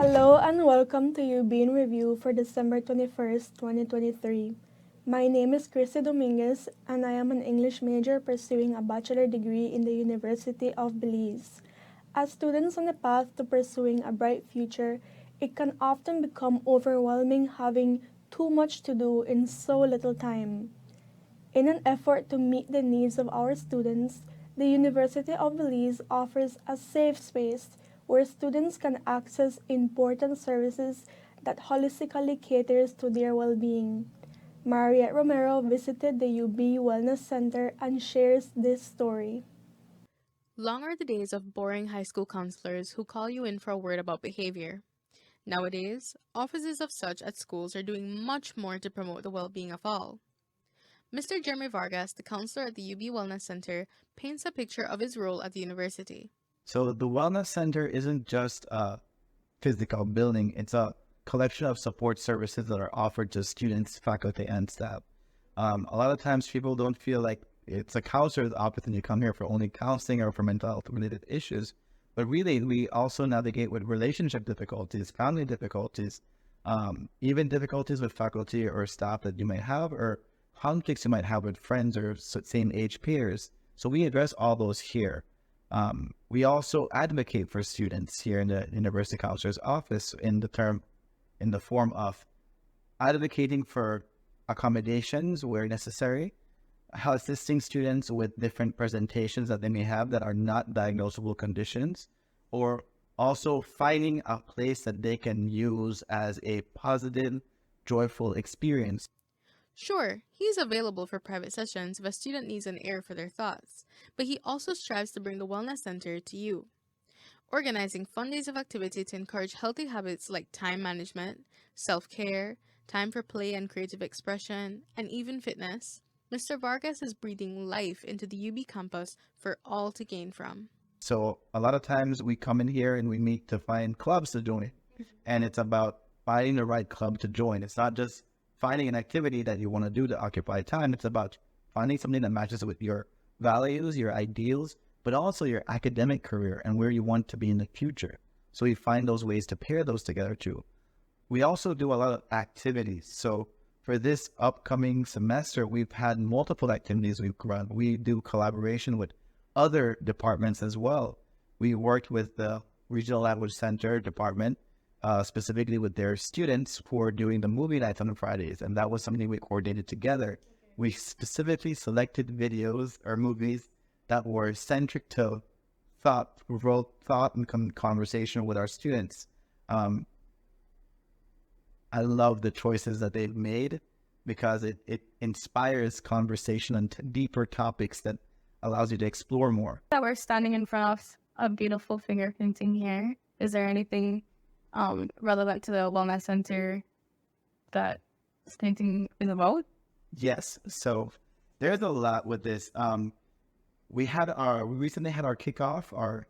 Hello and welcome to UB in Review for December 21st, 2023. My name is KRISTY Dominguez and I am an English major pursuing a bachelor degree in the University of Belize. As students on the path to pursuing a bright future, it can often become overwhelming having too much to do in so little time. In an effort to meet the needs of our students, the University of Belize offers a safe space where students can access important services that holistically caters to their well-being. Mariette Romero visited the UB Wellness Center and shares this story. Long are the days of boring high school counselors who call you in for a word about behavior. Nowadays, offices of such at schools are doing much more to promote the well-being of all. Mr. Jeremy Vargas, the counselor at the UB Wellness Center, paints a picture of his role at the university. So the Wellness Center isn't just a physical building, it's a collection of support services that are offered to students, faculty, and staff. A lot of times people don't feel like it's a counselor's office and you come here for only counseling or for mental health related issues. But really, we also navigate with relationship difficulties, family difficulties, even difficulties with faculty or staff that you might have, or conflicts you might have with friends or same age peers. So we address all those here. We also advocate for students here in the University Counselor's Office in the form of advocating for accommodations where necessary, assisting students with different presentations that they may have that are not diagnosable conditions, or also finding a place that they can use as a positive, joyful experience. Sure, he is available for private sessions if a student needs an air for their thoughts, but he also strives to bring the Wellness Center to you. Organizing fun days of activity to encourage healthy habits like time management, self-care, time for play and creative expression, and even fitness, Mr. Vargas is breathing life into the UB campus for all to gain from. So a lot of times we come in here and we meet to find clubs to join, and it's about finding the right club to join. It's not just finding an activity that you want to do to occupy time. It's about finding something that matches with your values, your ideals, but also your academic career and where you want to be in the future. So we find those ways to pair those together too. We also do a lot of activities. So for this upcoming semester, we've had multiple activities we've run. We do collaboration with other departments as well. We worked with the Regional Language Center department, specifically with their students who are doing the movie nights on Fridays. And that was something we coordinated together. We specifically selected videos or movies that were centric to thought and conversation with our students. I love the choices that they've made because it inspires conversation on deeper topics that allows you to explore more. That we're standing in front of a beautiful finger painting here. Is there anything relevant to the Wellness Center that this painting is about? Yes. So there's a lot with this. We recently had our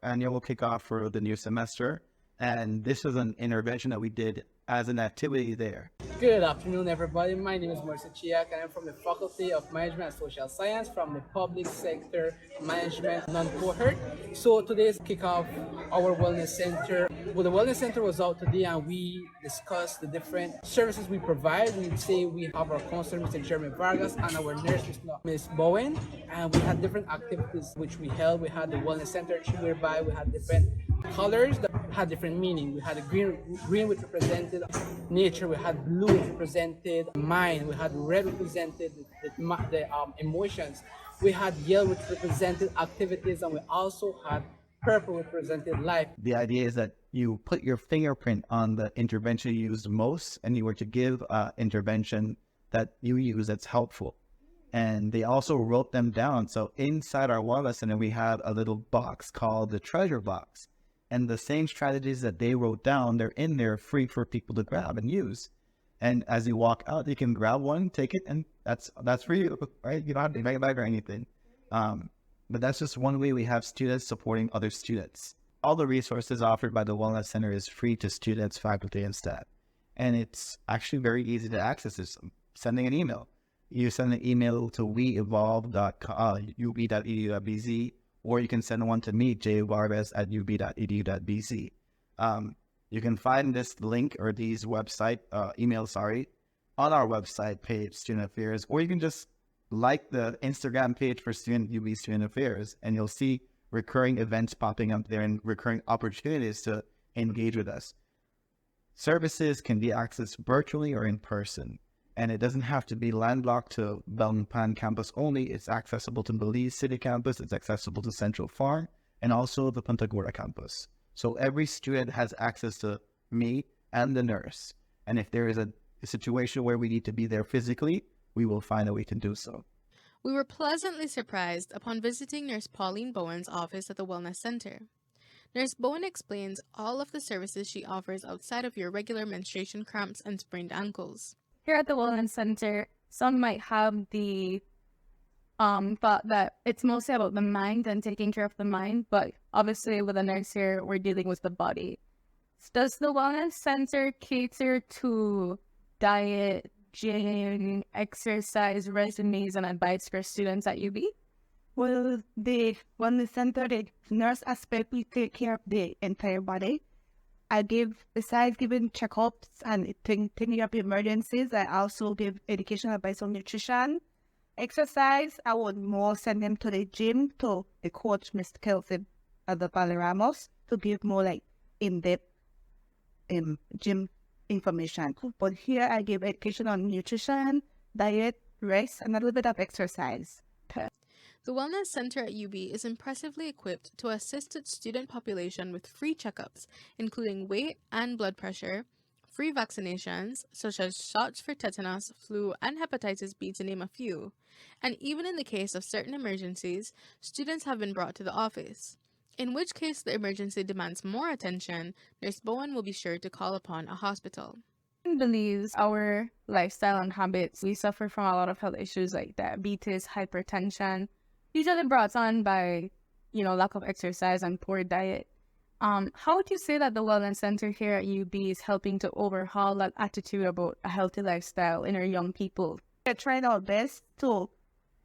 annual kickoff for the new semester. And this was an intervention that we did as an activity there. Good afternoon, everybody. My name is Marcia Chiak, and I'm from the Faculty of Management and Social Science from the Public Sector Management non-cohort. So today's kickoff our Wellness Center. Well, the Wellness Center was out today, and we discussed the different services we provide. We say we have our counselor, Mr. Jeremy Vargas, and our nurse, Ms. Bowen, and we had different activities which we held. We had the Wellness Center whereby we had different colors that had different meaning. We had a green which represented nature, we had blue which represented mind, we had red represented the emotions, we had yellow which represented activities, and we also had purple which represented life. The idea is that you put your fingerprint on the intervention you used most, and you were to give intervention that you use that's helpful. And they also wrote them down. So inside our wellness center, we had a little box called the treasure box. And the same strategies that they wrote down, they're in there free for people to grab and use. And as you walk out, you can grab one, take it, and that's for you, right? You don't have to invite back or anything. But that's just one way we have students supporting other students. All the resources offered by the Wellness Center is free to students, faculty, and staff. And it's actually very easy to access. It's sending an email. You send an email to weevolve.ub.edu.bz, or you can send one to me, jvargas@ub.edu.bz. You can find this link or these emails, on our website page, Student Affairs, or you can just like the Instagram page for UB Student Affairs, and you'll see recurring events popping up there and recurring opportunities to engage with us. Services can be accessed virtually or in person, and it doesn't have to be landlocked to Belmopan campus only. It's accessible to Belize City campus, it's accessible to Central Farm, and also the Punta Gorda campus. So every student has access to me and the nurse. And if there is a situation where we need to be there physically, we will find a way to do so. We were pleasantly surprised upon visiting Nurse Pauline Bowen's office at the Wellness Center. Nurse Bowen explains all of the services she offers outside of your regular menstruation cramps and sprained ankles. Here at the Wellness Center, some might have the thought that it's mostly about the mind and taking care of the mind, but obviously with a nurse here, we're dealing with the body. Does the Wellness Center cater to diet, gym, exercise, resumes, and advice for students at UB? Well, the Wellness Center, the nurse aspect, we take care of the entire body. Besides giving checkups and taking up emergencies, I also give educational advice on nutrition. Exercise, I would more send them to the gym, to the coach, Mr. Kelvin at the Valley Ramos, to give more like in-depth gym information. But here I give education on nutrition, diet, rest, and a little bit of exercise. The Wellness Center at UB is impressively equipped to assist its student population with free checkups, including weight and blood pressure, free vaccinations, such as shots for tetanus, flu, and hepatitis B, to name a few. And even in the case of certain emergencies, students have been brought to the office. In which case the emergency demands more attention, Nurse Bowen will be sure to call upon a hospital. In Belize, our lifestyle and habits, we suffer from a lot of health issues like diabetes, hypertension, usually brought on by, lack of exercise and poor diet. How would you say that the Wellness Center here at UB is helping to overhaul that attitude about a healthy lifestyle in our young people? We're trying our best to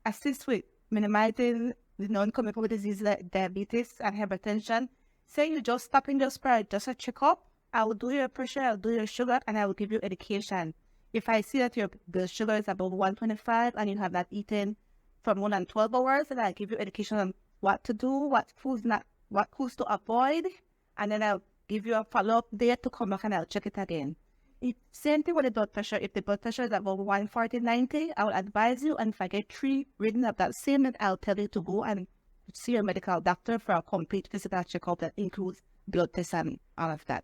assist with minimizing the non-communicable diseases like diabetes and hypertension. Say you just stop in just for just a checkup, I will do your pressure, I'll do your sugar, and I will give you education. If I see that your blood sugar is above 125 and you have not eaten for more than 12 hours, then I'll give you education on what to do, what foods to avoid, and then I'll give you a follow-up there to come back and I'll check it again. Same thing with the blood pressure. If the blood pressure is above 140/90, I will advise you, and if I get 3 reading of that same, then I'll tell you to go and see your medical doctor for a complete physical checkup that includes blood tests and all of that.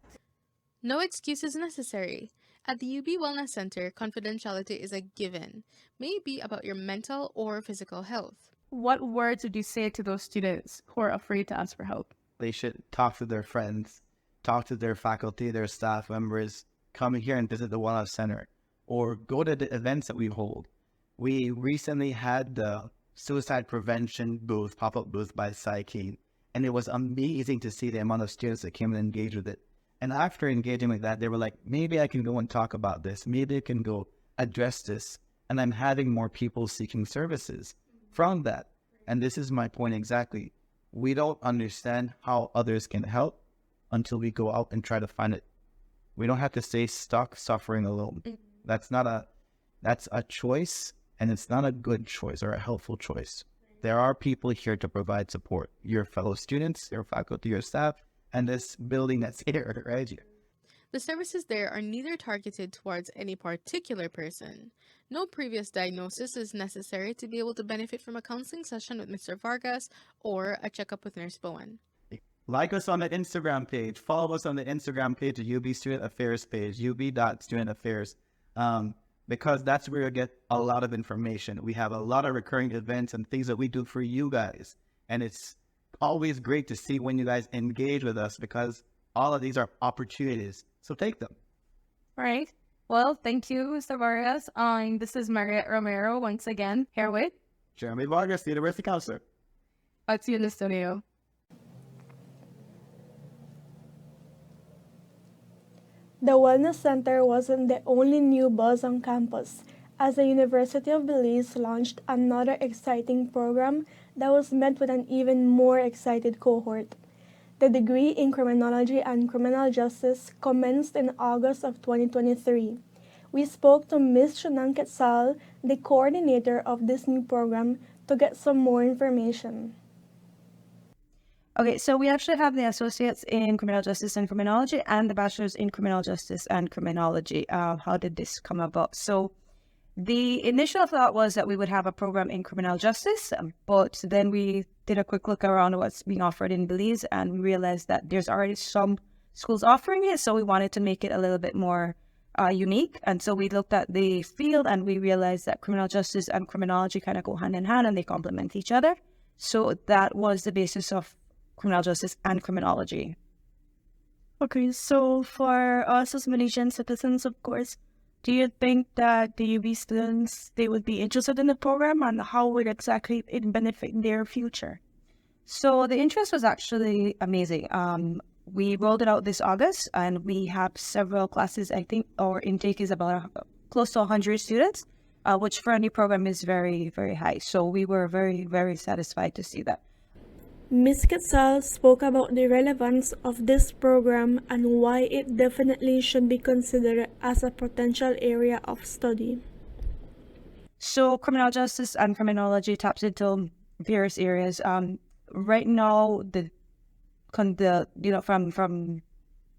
No excuses necessary. At the UB Wellness Center, confidentiality is a given, may it be about your mental or physical health. What words would you say to those students who are afraid to ask for help? They should talk to their friends, talk to their faculty, their staff members, come here and visit the Wellness Center, or go to the events that we hold. We recently had the suicide prevention booth, pop-up booth by Psyche, and it was amazing to see the amount of students that came and engaged with it. And after engaging with that, they were like, maybe I can go and talk about this. Maybe I can go address this. And I'm having more people seeking services from that. And this is my point exactly. We don't understand how others can help until we go out and try to find it. We don't have to stay stuck suffering alone. That's a choice, and it's not a good choice or a helpful choice. There are people here to provide support. Your fellow students, your faculty, your staff, and this building that's here, right? The services there are neither targeted towards any particular person. No previous diagnosis is necessary to be able to benefit from a counseling session with Mr. Vargas or a checkup with Nurse Bowen. Like us on the Instagram page. Follow us on the Instagram page, the UB Student Affairs page, ub.studentaffairs, because that's where you get a lot of information. We have a lot of recurring events and things that we do for you guys. And it's always great to see when you guys engage with us, because all of these are opportunities. So take them. All right. Well, thank you, Mr. Vargas. This is Margaret Romero once again, here with Jeremy Vargas, the University Counselor. I'll see you in the studio. The Wellness Center wasn't the only new buzz on campus, as the University of Belize launched another exciting program that was met with an even more excited cohort. The degree in Criminology and Criminal Justice commenced in August of 2023. We spoke to Ms. Shunan Quetzal, the coordinator of this new program, to get some more information. Okay, so we actually have the Associates in Criminal Justice and Criminology and the Bachelors in Criminal Justice and Criminology. How did this come about? So the initial thought was that we would have a program in criminal justice, but then we did a quick look around what's being offered in Belize, and we realized that there's already some schools offering it, so we wanted to make it a little bit more unique. And so we looked at the field and we realized that criminal justice and criminology kind of go hand in hand and they complement each other. So that was the basis of criminal justice and criminology. Okay, so for us as Malaysian citizens, of course, do you think that the UB students, they would be interested in the program, and how would exactly it benefit their future? So the interest was actually amazing. We rolled it out this August and we have several classes. I think our intake is about close to 100 students, which for a new program is very, very high. So we were very, very satisfied to see that. Ms. Quetzal spoke about the relevance of this program and why it definitely should be considered as a potential area of study. So criminal justice and criminology taps into various areas. Right now, from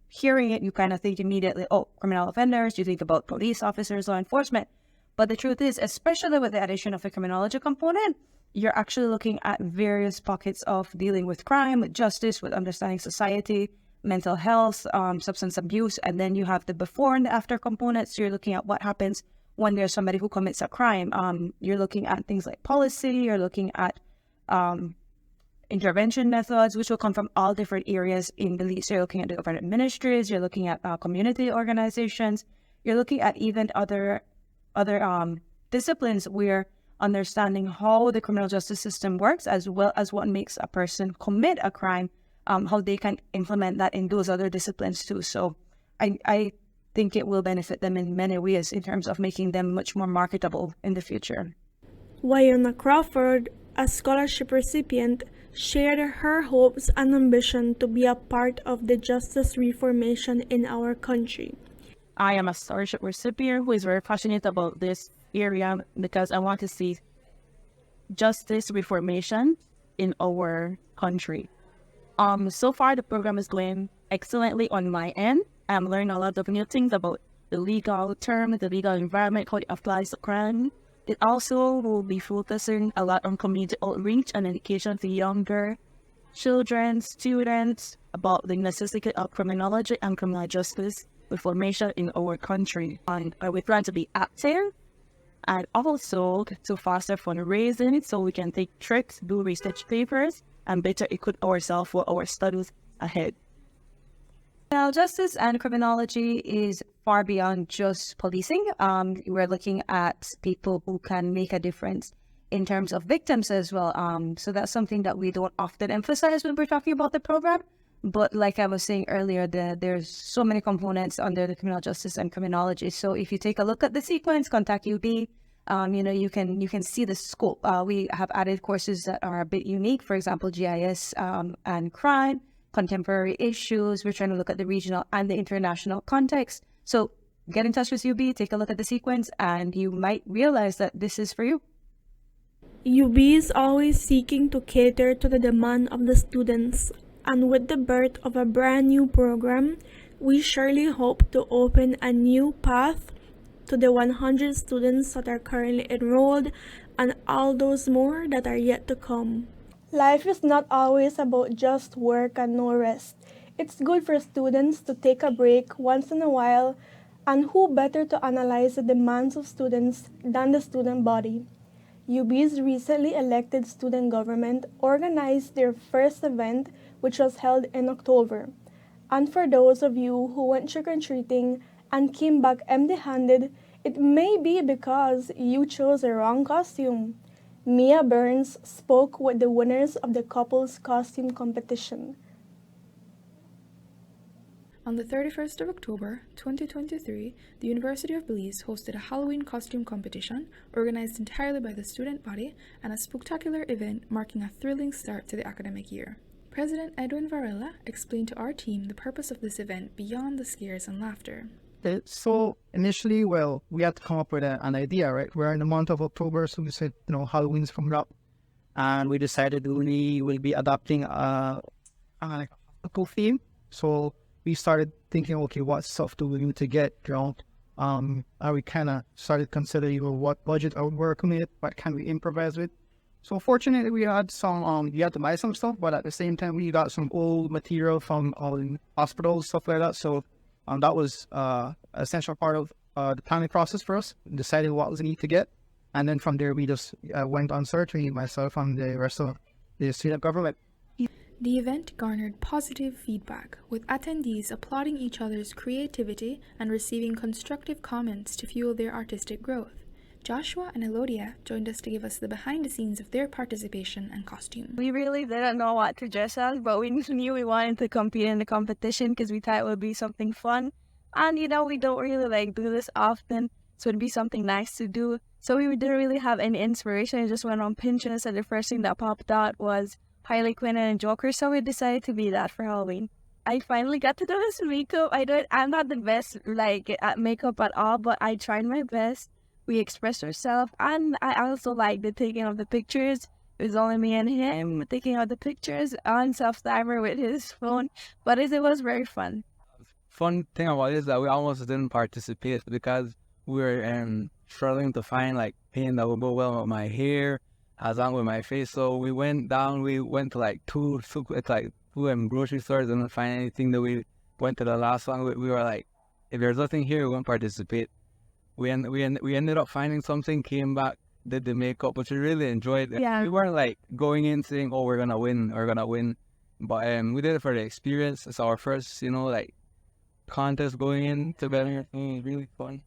hearing it, you kind of think immediately, oh, criminal offenders, you think about police officers, law enforcement. But the truth is, especially with the addition of a criminology component, you're actually looking at various pockets of dealing with crime, with justice, with understanding society, mental health, substance abuse, and then you have the before and the after components. So you're looking at what happens when there's somebody who commits a crime. You're looking at things like policy, you're looking at intervention methods, which will come from all different areas in Belize. So you're looking at the government ministries, you're looking at community organizations, you're looking at even other disciplines where understanding how the criminal justice system works, as well as what makes a person commit a crime, how they can implement that in those other disciplines too. So I think it will benefit them in many ways in terms of making them much more marketable in the future. Wyona Crawford, a scholarship recipient, shared her hopes and ambition to be a part of the justice reformation in our country. I am a scholarship recipient who is very passionate about this area because I want to see justice reformation in our country. So far, the program is going excellently on my end. I'm learning a lot of new things about the legal term, the legal environment, how it applies to crime. It also will be focusing a lot on community outreach and education to younger children, students about the necessity of criminology and criminal justice reformation in our country. And we plan to be active and also to foster fundraising so we can take trips, do research papers, and better equip ourselves for our studies ahead. Now, justice and criminology is far beyond just policing. We're looking at people who can make a difference in terms of victims as well. So that's something that we don't often emphasize when we're talking about the program. But like I was saying earlier, there's so many components under the criminal justice and criminology. So if you take a look at the sequence, contact UB, you can see the scope. We have added courses that are a bit unique, for example, GIS and crime, contemporary issues. We're trying to look at the regional and the international context. So get in touch with UB, take a look at the sequence, and you might realize that this is for you. UB is always seeking to cater to the demand of the students, and with the birth of a brand new program, we surely hope to open a new path to the 100 students that are currently enrolled and all those more that are yet to come. Life is not always about just work and no rest. It's good for students to take a break once in a while, and who better to analyze the demands of students than the student body? UB's recently elected student government organized their first event, which was held in October. And for those of you who went trick-or-treating and came back empty-handed, it may be because you chose the wrong costume. Mia Burns spoke with the winners of the couple's costume competition. On the 31st of October, 2023, the University of Belize hosted a Halloween costume competition organized entirely by the student body and a spectacular event marking a thrilling start to the academic year. President Edwin Varela explained to our team the purpose of this event beyond the scares and laughter. So initially, well, we had to come up with an idea, right? We're in the month of October, so we said, Halloween's coming up, and we decided we will be adopting like a local theme. So we started thinking, okay, what stuff do we need to get, and we kind of started considering what budget are we working with, what can we improvise with. So fortunately, we had we had to buy some stuff, but at the same time, we got some old material from hospitals, stuff like that. So that was an essential part of the planning process for us, deciding what was needed to get. And then from there, we just went on searching, myself and the rest of the student government. The event garnered positive feedback, with attendees applauding each other's creativity and receiving constructive comments to fuel their artistic growth. Joshua and Elodia joined us to give us the behind the scenes of their participation and costume. We really didn't know what to dress as, but we knew we wanted to compete in the competition because we thought it would be something fun. And we don't really do this often, so it'd be something nice to do. So we didn't really have any inspiration. I just went on Pinterest, and the first thing that popped out was Harley Quinn and Joker, so we decided to be that for Halloween. I finally got to do this makeup. I'm not the best at makeup at all, but I tried my best. We expressed ourselves, and I also liked the taking of the pictures. It was only me and him taking out the pictures on self-timer with his phone, but it was very fun. Fun thing about it is that we almost didn't participate because we were struggling to find paint that would go well with my hair, as long with my face. So we went to two grocery stores and didn't find anything. That we went to the last one. We were like, if there's nothing here, we won't participate. We ended up finding something, came back, did the makeup, which we really enjoyed. Yeah. We weren't going in saying, oh, we're gonna win. But we did it for the experience. It's our first, contest going in together. It was really fun.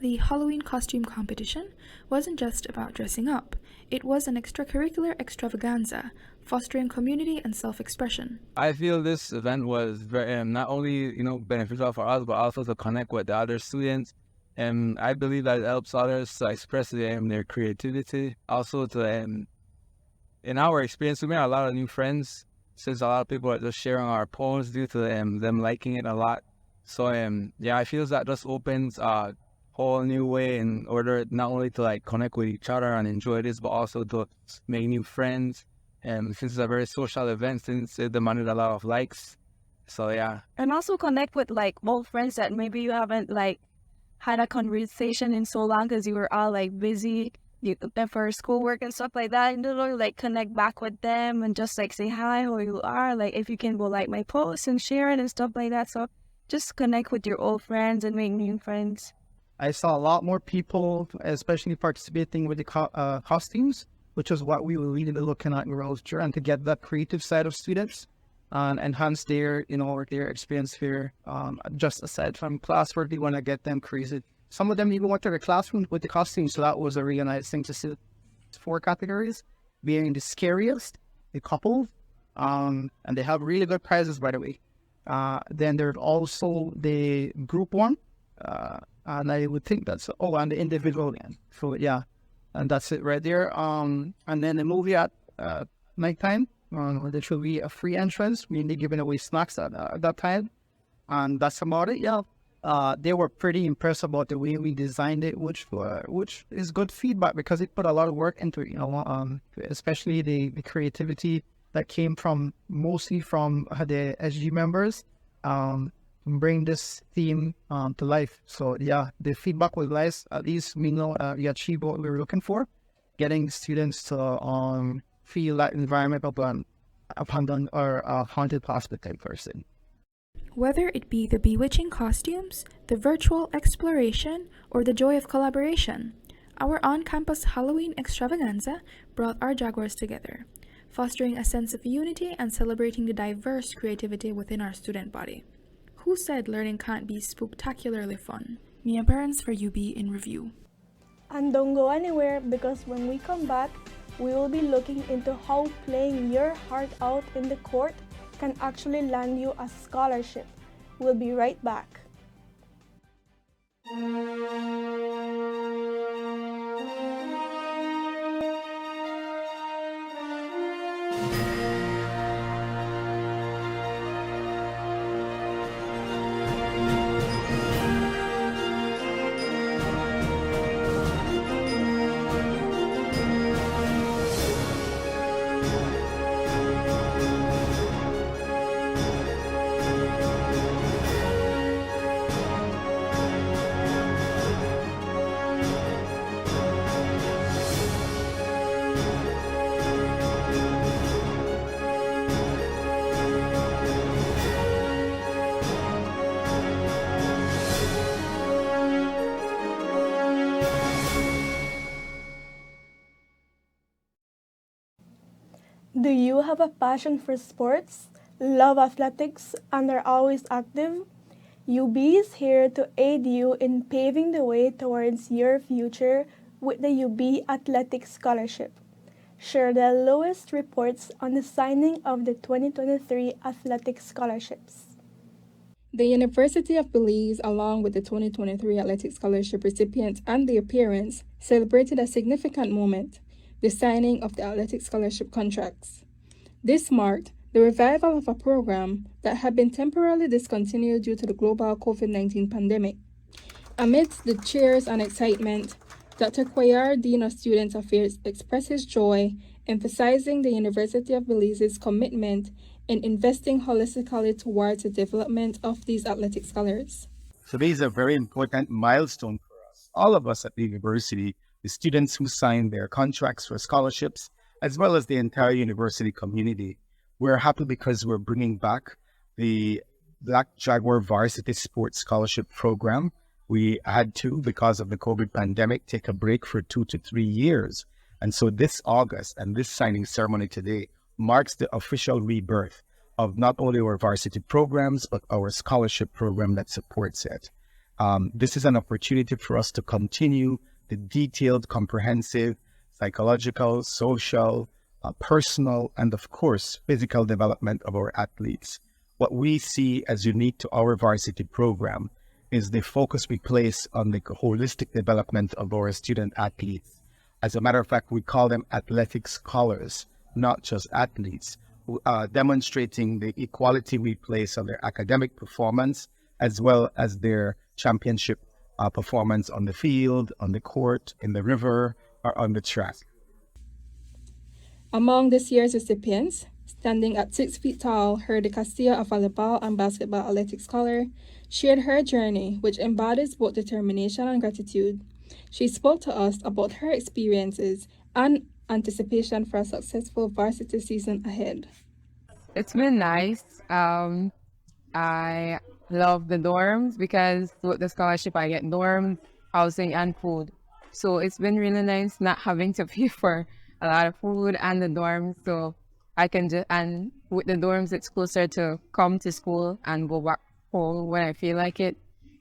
The Halloween costume competition wasn't just about dressing up. It was an extracurricular extravaganza, fostering community and self-expression. I feel this event was very, not only, beneficial for us, but also to connect with the other students. And I believe that it helps others to express their creativity. Also, in our experience, we made a lot of new friends, since a lot of people are just sharing our posts due to them liking it a lot. So, I feel that just opens a whole new way in order not only to connect with each other and enjoy this, but also to make new friends. And since it's a very social event, since it demanded a lot of likes. So, yeah. And also connect with old friends that maybe you haven't had a conversation in so long because you were all busy for schoolwork and stuff like that, and connect back with them and just say hi, how you are, if you can go my posts and share it and stuff like that. So just connect with your old friends and make new friends. I saw a lot more people, especially participating with the costumes, which is what we were really looking at. We were trying to get that creative side of students and enhance their experience here. Just aside from classwork, we want to get them creative. Some of them even went to the classroom with the costumes, so that was a really nice thing to see. 4 categories, being the scariest, the couple, and they have really good prizes, by the way. Then there's also the group one, and I would think and the individual one. So yeah, and that's it right there. And then the movie at nighttime. There should be a free entrance, mainly giving away snacks at that time. And that's about it, yeah. They were pretty impressed about the way we designed it, which is good feedback because it put a lot of work into it, especially the creativity that came mostly from the SG members, bring this theme to life. So yeah, the feedback was nice. At least we know we achieved what we were looking for, getting students to feel that environment of an abandoned or haunted hospital person. Whether it be the bewitching costumes, the virtual exploration, or the joy of collaboration, our on-campus Halloween extravaganza brought our Jaguars together, fostering a sense of unity and celebrating the diverse creativity within our student body. Who said learning can't be spooktacularly fun? Mia Burns for UB in Review. And don't go anywhere, because when we come back, we will be looking into how playing your heart out in the court can actually land you a scholarship. We'll be right back. Do you have a passion for sports, love athletics, and are always active? UB is here to aid you in paving the way towards your future with the UB Athletic Scholarship. Share the lowest reports on the signing of the 2023 athletic scholarships. The University of Belize, along with the 2023 Athletic Scholarship recipients and their parents, celebrated a significant moment, the signing of the Athletic Scholarship contracts. This marked the revival of a program that had been temporarily discontinued due to the global COVID-19 pandemic. Amidst the cheers and excitement, Dr. Cuellar, Dean of Student Affairs, expressed his joy, emphasizing the University of Belize's commitment in investing holistically towards the development of these athletic scholars. So this is a very important milestone for us, all of us at the university, the students who signed their contracts for scholarships, as well as the entire university community. We're happy because we're bringing back the Black Jaguar Varsity Sports Scholarship Program. We had to, because of the COVID pandemic, take a break for 2 to 3 years. And so this August and this signing ceremony today marks the official rebirth of not only our varsity programs, but our scholarship program that supports it. This is an opportunity for us to continue the detailed, comprehensive, psychological, social, personal, and of course, physical development of our athletes. What we see as unique to our varsity program is the focus we place on the holistic development of our student athletes. As a matter of fact, we call them athletic scholars, not just athletes, demonstrating the equality we place on their academic performance, as well as their championship performance on the field, on the court, in the river, or on the track. Among this year's recipients, standing at 6 feet tall, Herdy Castillo, a volleyball and basketball athletic scholar, shared her journey, which embodies both determination and gratitude. She spoke to us about her experiences and anticipation for a successful varsity season ahead. It's been nice. I love the dorms because with the scholarship I get dorms, housing, and food. So it's been really nice not having to pay for a lot of food and the dorms. So I can just, and with the dorms, it's closer to come to school and go back home when I feel like it.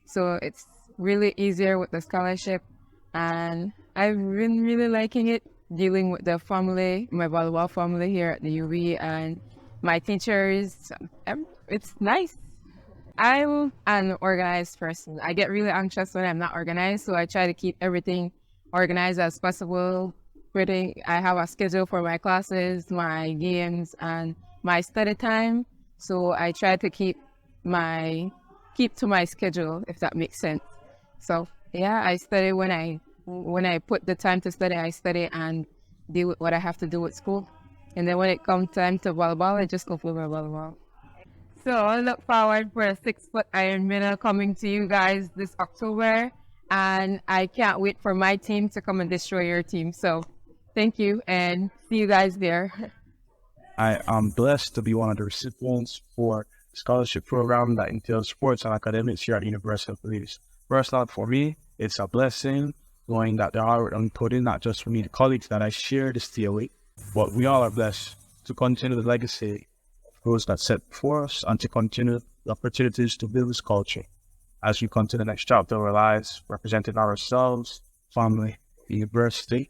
So it's really easier with the scholarship. And I've been really liking it, dealing with the family, my volleyball family here at the UB and my teachers. It's nice. I'm an organized person. I get really anxious when I'm not organized, so I try to keep everything organized as possible. I have a schedule for my classes, my games, and my study time. So I try to keep to my schedule, if that makes sense. So yeah, I study when I put the time to study, I study and deal with what I have to do with school. And then when it comes time to volleyball, I just go for my volleyball. So I look forward for a 6-foot Iron medal coming to you guys this October. And I can't wait for my team to come and destroy your team. So thank you and see you guys there. I am blessed to be one of the recipients for the scholarship program that entails sports and academics here at the University of Belize. First off, for me, it's a blessing knowing that there are put not just for me, the colleagues that I share this deal with, but we all are blessed to continue the legacy of those that set before us and to continue the opportunities to build this culture as we continue the next chapter of our lives, representing ourselves, family, the university.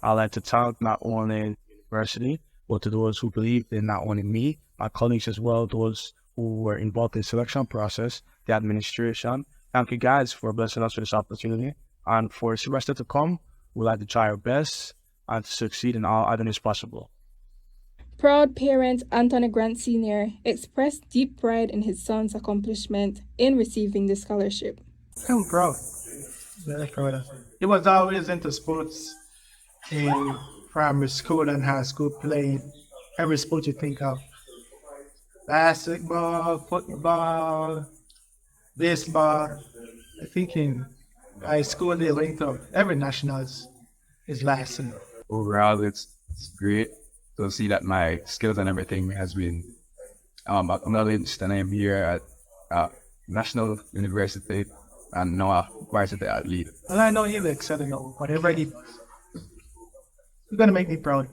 I'd like to thank not only the university, but to those who believed in not only me, my colleagues as well, those who were involved in the selection process, the administration. Thank you guys for blessing us with this opportunity. And for the semester to come, we'd like to try our best and to succeed in all avenues possible. Proud parent Anthony Grant Sr. expressed deep pride in his son's accomplishment in receiving the scholarship. I'm proud. Very proud. He was always into sports in primary school and high school, playing every sport you think of. Basketball, football, baseball. I think in high school they linked up every nationals is lasting. Overall, it's great to see that my skills and everything has been acknowledged, and I'm here at National University and now a varsity athlete. And I know he'll excel in whatever he does. You're gonna make me proud.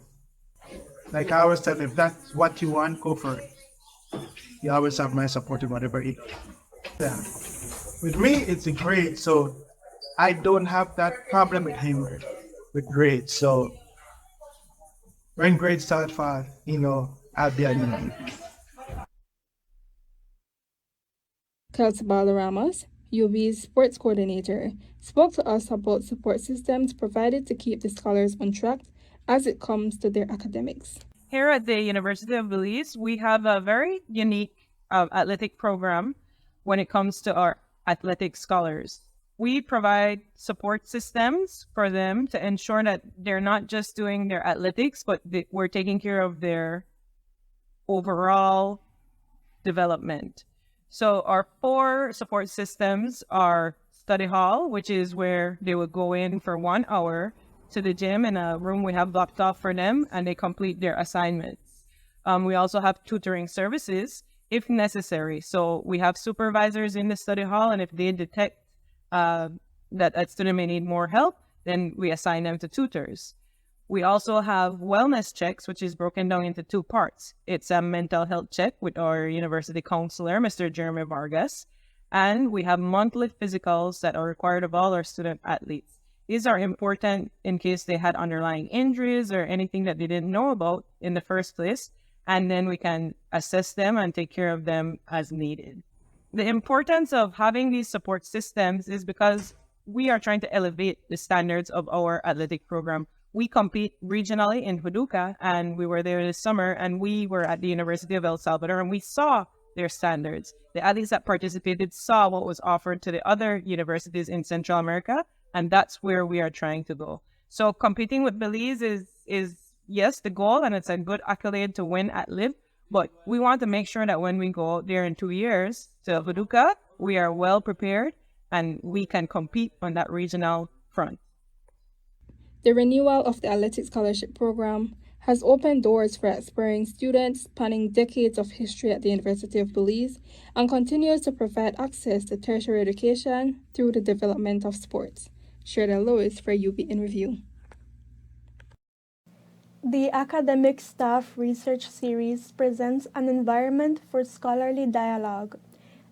Like I always tell them, if that's what you want, go for it. You always have my support in whatever it is. Yeah. With me, it's a grade, so I don't have that problem with him with grades. So when grades start fast, I'll be at the Kelsey Balaramas, UB's sports coordinator, spoke to us about support systems provided to keep the scholars on track as it comes to their academics. Here at the University of Belize, we have a very unique athletic program when it comes to our athletic scholars. We provide support systems for them to ensure that they're not just doing their athletics, but we're taking care of their overall development. So our 4 support systems are study hall, which is where they would go in for 1 hour to the gym in a room we have blocked off for them, and they complete their assignments. We also have tutoring services if necessary. So we have supervisors in the study hall, and if they detect that a student may need more help, then we assign them to tutors. We also have wellness checks, which is broken down into 2 parts. It's a mental health check with our university counselor, Mr. Jeremy Vargas, and we have monthly physicals that are required of all our student athletes. These are important in case they had underlying injuries or anything that they didn't know about in the first place, and then we can assess them and take care of them as needed. The importance of having these support systems is because we are trying to elevate the standards of our athletic program. We compete regionally in Paducah, and we were there this summer, and we were at the University of El Salvador, and we saw their standards. The athletes that participated saw what was offered to the other universities in Central America, and that's where we are trying to go. So competing with Belize is yes, the goal, and it's a good accolade to win at LIB, but we want to make sure that when we go there in 2 years to Paducah, we are well prepared and we can compete on that regional front. The renewal of the Athletic Scholarship Program has opened doors for aspiring students spanning decades of history at the University of Belize and continues to provide access to tertiary education through the development of sports. Shirley Lewis for UB in Review. The Academic Staff Research Series presents an environment for scholarly dialogue.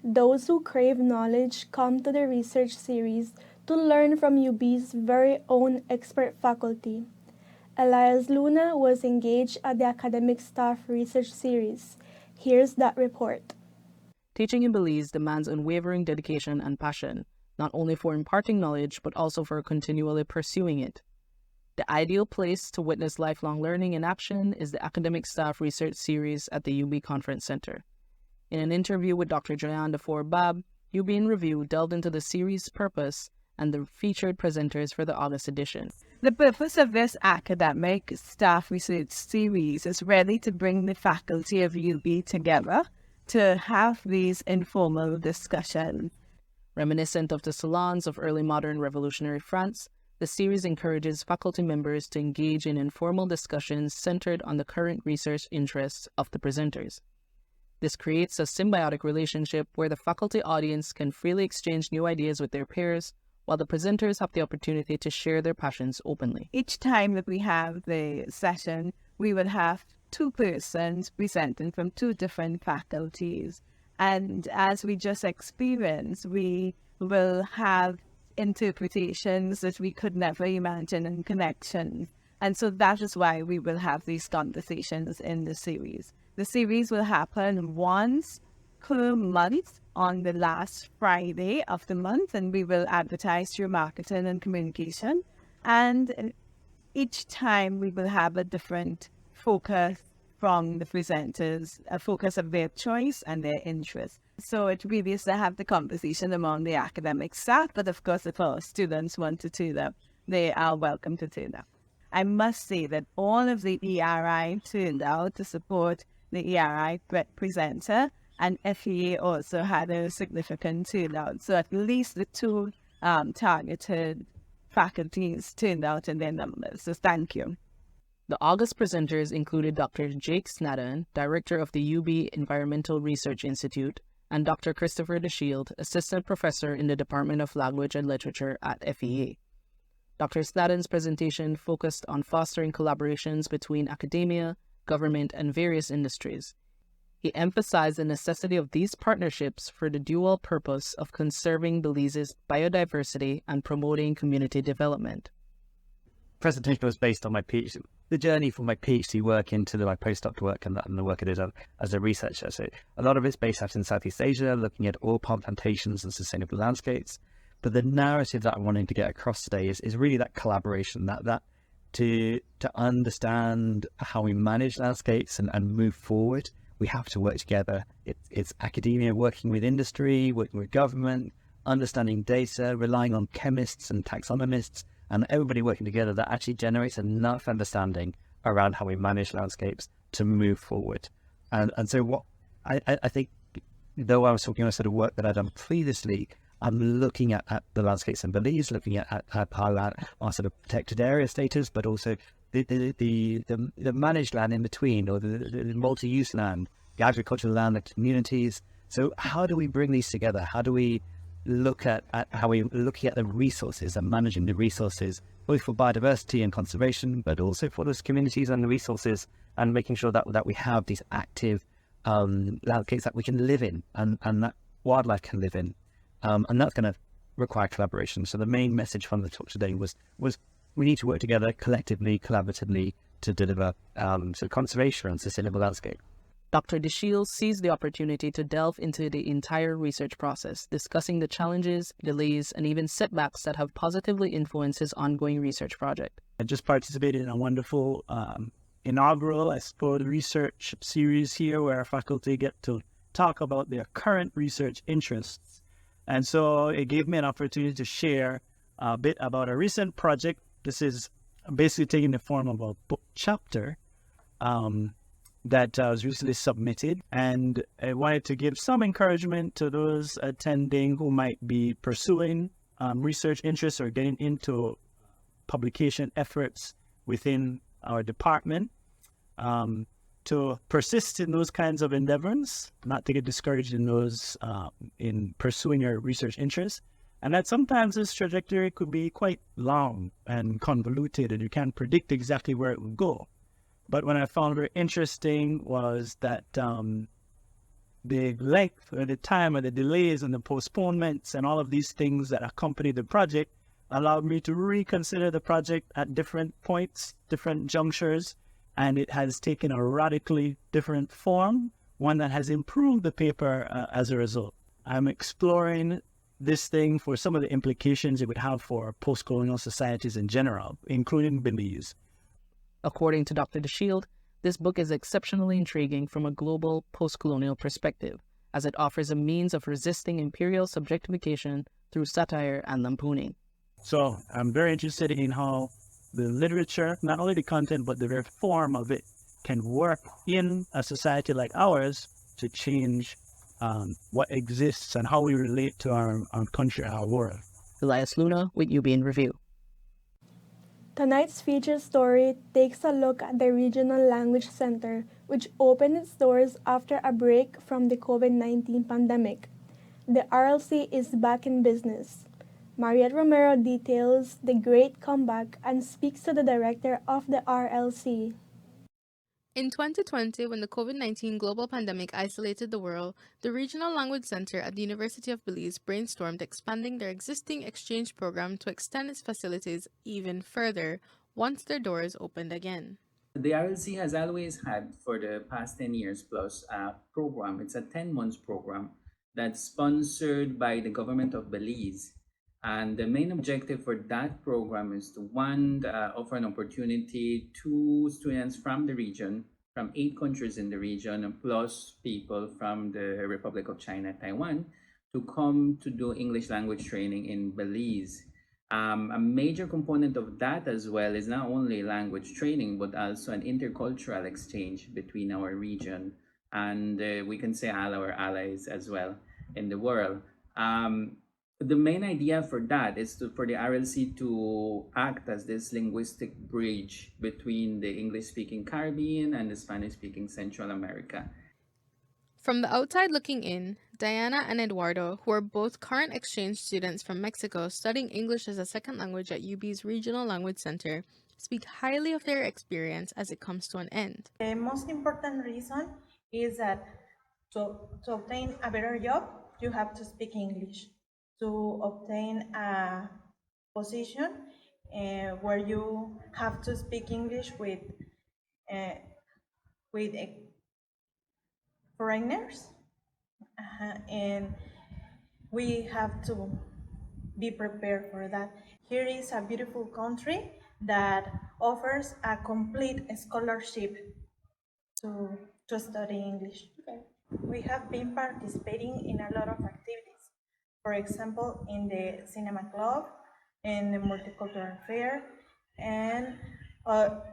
Those who crave knowledge come to the research series to learn from UB's very own expert faculty. Elias Luna was engaged at the Academic Staff Research Series. Here's that report. Teaching in Belize demands unwavering dedication and passion, not only for imparting knowledge, but also for continually pursuing it. The ideal place to witness lifelong learning in action is the Academic Staff Research Series at the UB Conference Center. In an interview with Dr. Joyanne Defour-Bab, UB in Review delved into the series' purpose and the featured presenters for the August edition. The purpose of this Academic Staff Research Series is really to bring the faculty of UB together to have these informal discussions. Reminiscent of the salons of early modern revolutionary France, the series encourages faculty members to engage in informal discussions centered on the current research interests of the presenters. This creates a symbiotic relationship where the faculty audience can freely exchange new ideas with their peers, while the presenters have the opportunity to share their passions openly. Each time that we have the session, we will have 2 persons presenting from 2 different faculties. And as we just experienced, we will have interpretations that we could never imagine and connections. And so that is why we will have these conversations in the series. The series will happen once per month on the last Friday of the month, and we will advertise through marketing and communication. And each time we will have a different focus from the presenters, a focus of their choice and their interest. So it really is to have the conversation among the academic staff, but of course if our students want to do that, they are welcome to do that. I must say that all of the ERI turned out to support the ERI presenter, and FEA also had a significant turnout. So at least the 2 targeted faculties turned out in their numbers. So thank you. The August presenters included Dr. Jake Snadden, Director of the UB Environmental Research Institute, and Dr. Christopher DeShield, Assistant Professor in the Department of Language and Literature at FEA. Dr. Snadden's presentation focused on fostering collaborations between academia, government, and various industries. He emphasized the necessity of these partnerships for the dual purpose of conserving Belize's biodiversity and promoting community development. Presentation was based on my PhD, the journey from my PhD work into my postdoc work and the work I did as a researcher. So a lot of it's based out in Southeast Asia, looking at oil palm plantations and sustainable landscapes. But the narrative that I'm wanting to get across today is really that collaboration, that to understand how we manage landscapes and move forward, we have to work together. It's academia working with industry, working with government, understanding data, relying on chemists and taxonomists, and everybody working together that actually generates enough understanding around how we manage landscapes to move forward. And so what I think, though I was talking about sort of work that I'd done previously, I'm looking at the landscapes in Belize, looking at our sort of protected area status, but also the managed land in between, or the multi-use land, the agricultural land, the communities. So how do we bring these together? How do we look at how we're looking at the resources and managing the resources, both for biodiversity and conservation, but also for those communities and the resources, and making sure that we have these active landscapes that we can live in and that wildlife can live in. And that's going to require collaboration. So the main message from the talk today was we need to work together collectively, collaboratively to deliver conservation and sustainable landscape. Dr. DeShields seized the opportunity to delve into the entire research process, discussing the challenges, delays, and even setbacks that have positively influenced his ongoing research project. I just participated in a wonderful inaugural, I suppose, research series here where our faculty get to talk about their current research interests. And so it gave me an opportunity to share a bit about a recent project. This is basically taking the form of a book chapter that was recently submitted. And I wanted to give some encouragement to those attending who might be pursuing research interests or getting into publication efforts within our department, to persist in those kinds of endeavors, not to get discouraged in those in pursuing your research interests, and that sometimes this trajectory could be quite long and convoluted and you can't predict exactly where it will go. But what I found very interesting was that the length or the time or the delays and the postponements and all of these things that accompany the project allowed me to reconsider the project at different points, different junctures, and it has taken a radically different form, one that has improved the paper as a result. I'm exploring this thing for some of the implications it would have for post-colonial societies in general, including Belize. According to Dr. DeShields, this book is exceptionally intriguing from a global post-colonial perspective, as it offers a means of resisting imperial subjectification through satire and lampooning. So I'm very interested in how the literature, not only the content, but the very form of it, can work in a society like ours to change what exists and how we relate to our country, our world. Elias Luna with UB in Review. Tonight's featured story takes a look at the Regional Language Center, which opened its doors after a break from the COVID-19 pandemic. The RLC is back in business. Mariette Romero details the great comeback and speaks to the director of the RLC. In 2020, when the COVID-19 global pandemic isolated the world, the Regional Language Center at the University of Belize brainstormed expanding their existing exchange program to extend its facilities even further once their doors opened again. The RLC has always had, for the past 10 years plus, a program. It's a 10-month program that's sponsored by the government of Belize. And the main objective for that program is to, one, offer an opportunity to students from the region, from 8 countries in the region, plus people from the Republic of China, Taiwan, to come to do English language training in Belize. A major component of that as well is not only language training, but also an intercultural exchange between our region and we can say all our allies as well in the world. The main idea for that is for the RLC to act as this linguistic bridge between the English-speaking Caribbean and the Spanish-speaking Central America. From the outside looking in, Diana and Eduardo, who are both current exchange students from Mexico studying English as a second language at UB's Regional Language Center, speak highly of their experience as it comes to an end. The most important reason is that to obtain a better job, you have to speak English. To obtain a position where you have to speak English uh, with foreigners, and we have to be prepared for that. Here is a beautiful country that offers a complete scholarship to study English. We have been participating in a lot of activities. For example, in the cinema club, in the multicultural fair, and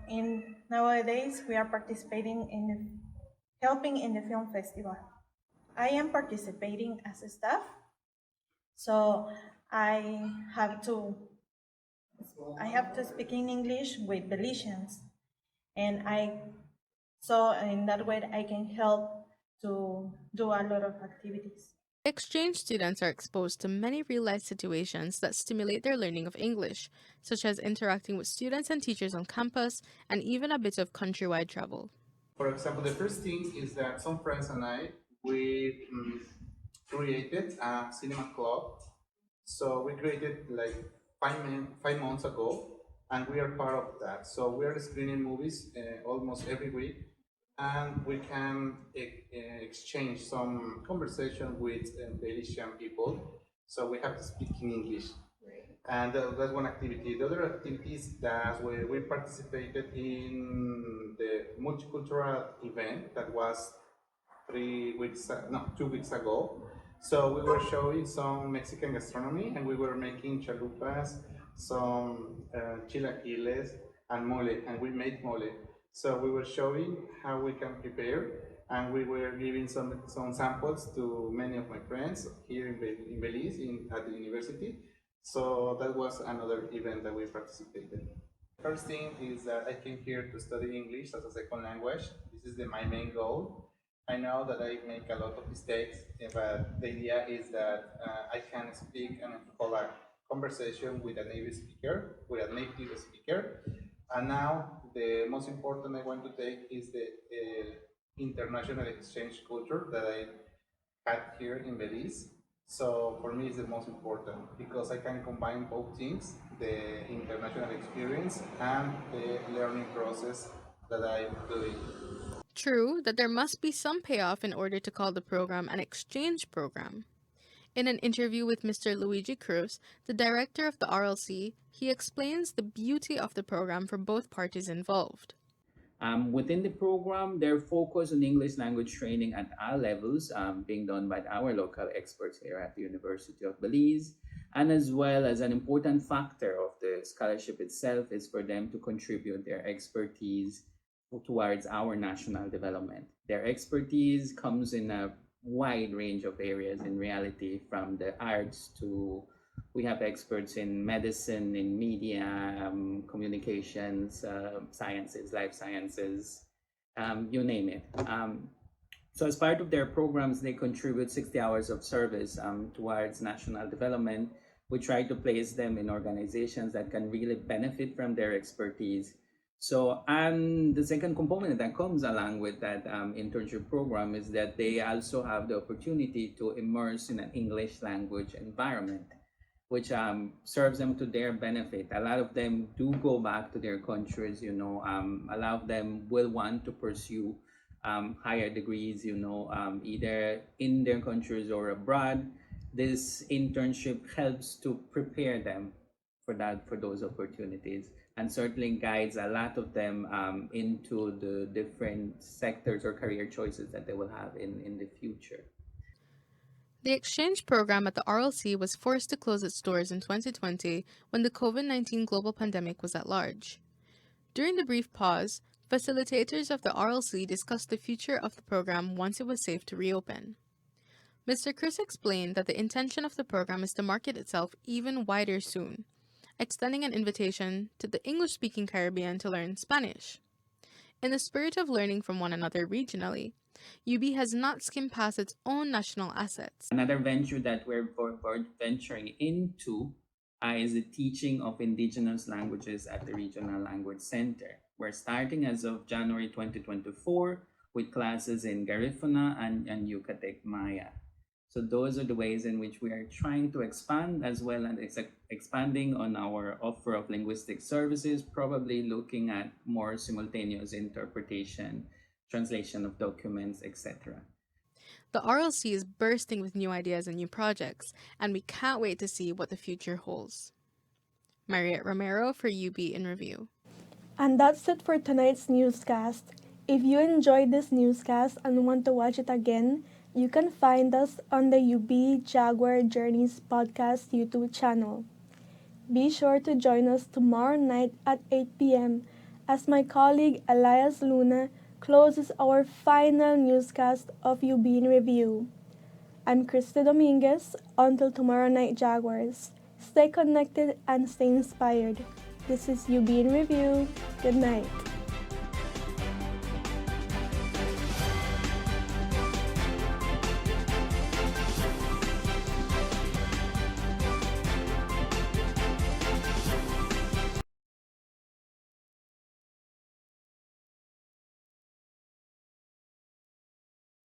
in nowadays we are participating in helping in the film festival. I am participating as a staff, so I have to speak in English with Belizeans, and so in that way I can help to do a lot of activities. Exchange students are exposed to many real-life situations that stimulate their learning of English, such as interacting with students and teachers on campus, and even a bit of countrywide travel. For example, the first thing is that some friends and I, we created a cinema club. So we created like 5 months ago, and we are part of that. So we are screening movies almost every week, and we can exchange some conversation with Belizean people. So we have to speak in English. And that's one activity. The other activity is that we participated in the multicultural event that was 2 weeks ago. So we were showing some Mexican gastronomy, and we were making chalupas, some chilaquiles, and mole, and we made mole. So we were showing how we can prepare, and we were giving some samples to many of my friends here in Belize at the university. So that was another event that we participated. First thing is that I came here to study English as a second language. This is my main goal. I know that I make a lot of mistakes, but the idea is that I can speak and hold a conversation with a native speaker. And now the most important I want to take is the international exchange culture that I had here in Belize. So for me, it's the most important because I can combine both things, the international experience and the learning process that I'm doing. True that there must be some payoff in order to call the program an exchange program. In an interview with Mr. Luigi Cruz, the director of the RLC, he explains the beauty of the program for both parties involved. Within the program, they're focused on English language training at all levels, being done by our local experts here at the University of Belize. And as well as an important factor of the scholarship itself is for them to contribute their expertise towards our national development. Their expertise comes in a wide range of areas in reality, from the arts to we have experts in medicine, in media, communications, sciences, life sciences, you name it. So as part of their programs, they contribute 60 hours of service towards national development. We try to place them in organizations that can really benefit from their expertise. So, and the second component that comes along with that internship program is that they also have the opportunity to immerse in an English language environment, which serves them to their benefit. A lot of them do go back to their countries, a lot of them will want to pursue higher degrees, either in their countries or abroad. This internship helps to prepare them for those opportunities, and certainly guides a lot of them into the different sectors or career choices that they will have in the future. The exchange program at the RLC was forced to close its doors in 2020 when the COVID-19 global pandemic was at large. During the brief pause, facilitators of the RLC discussed the future of the program once it was safe to reopen. Mr. Chris explained that the intention of the program is to market itself even wider soon, extending an invitation to the English-speaking Caribbean to learn Spanish. In the spirit of learning from one another regionally, UB has not skimmed past its own national assets. Another venture that we're venturing into is the teaching of indigenous languages at the Regional Language Center. We're starting as of January 2024 with classes in Garifuna and Yucatec Maya. So those are the ways in which we are trying to expand, as well as expanding on our offer of linguistic services, probably looking at more simultaneous interpretation, translation of documents, etc. The RLC is bursting with new ideas and new projects, and we can't wait to see what the future holds. Mariette Romero for UB in Review. And that's it for tonight's newscast. If you enjoyed this newscast and want to watch it again, you can find us on the UB Jaguar Journeys podcast YouTube channel. Be sure to join us tomorrow night at 8 p.m. as my colleague Elias Luna closes our final newscast of UB in Review. I'm KRISTY Dominguez. Until tomorrow night, Jaguars. Stay connected and stay inspired. This is UB in Review. Good night.